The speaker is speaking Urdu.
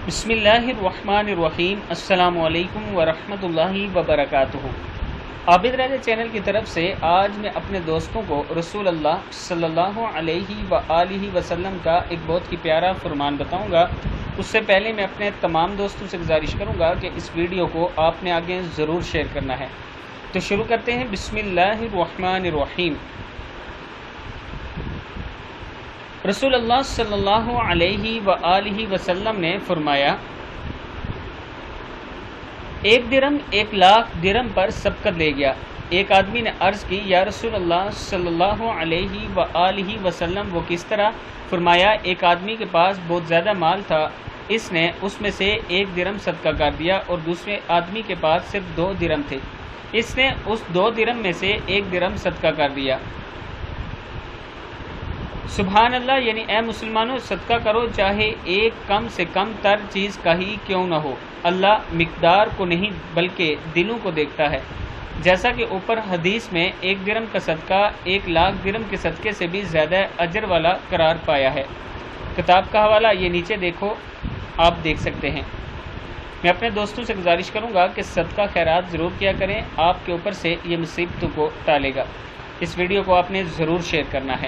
بسم اللہ الرحمن الرحیم۔ السلام علیکم ورحمۃ اللہ وبرکاتہ۔ عابد راجہ چینل کی طرف سے آج میں اپنے دوستوں کو رسول اللہ صلی اللہ علیہ وآلہ وسلم کا ایک بہت ہی پیارا فرمان بتاؤں گا۔ اس سے پہلے میں اپنے تمام دوستوں سے گزارش کروں گا کہ اس ویڈیو کو آپ نے آگے ضرور شیئر کرنا ہے۔ تو شروع کرتے ہیں۔ بسم اللہ الرحمن الرحیم۔ رسول اللہ صلی اللہ علیہ وآلہ وسلم نے فرمایا، ایک درم 1,00,000 درم پر سبقت لے گیا۔ ایک آدمی نے عرض کی، یا رسول اللہ صلی اللہ علیہ وآلہ وسلم وہ کس طرح؟ فرمایا، ایک آدمی کے پاس بہت زیادہ مال تھا، اس نے اس میں سے 1 درم صدقہ کر دیا، اور دوسرے آدمی کے پاس صرف 2 درم تھے، اس نے اس 2 درم میں سے 1 درم صدقہ کر دیا۔ سبحان اللہ، یعنی اے مسلمانوں، صدقہ کرو چاہے ایک کم سے کم تر چیز کا ہی کیوں نہ ہو۔ اللہ مقدار کو نہیں بلکہ دلوں کو دیکھتا ہے۔ جیسا کہ اوپر حدیث میں 1 درم کا صدقہ 1,00,000 درم کے صدقے سے بھی زیادہ اجر والا قرار پایا ہے۔ کتاب کا حوالہ یہ نیچے دیکھو، آپ دیکھ سکتے ہیں۔ میں اپنے دوستوں سے گزارش کروں گا کہ صدقہ خیرات ضرور کیا کریں، آپ کے اوپر سے یہ مصیبتوں کو ٹالے گا۔ اس ویڈیو کو آپ نے ضرور شیئر کرنا ہے۔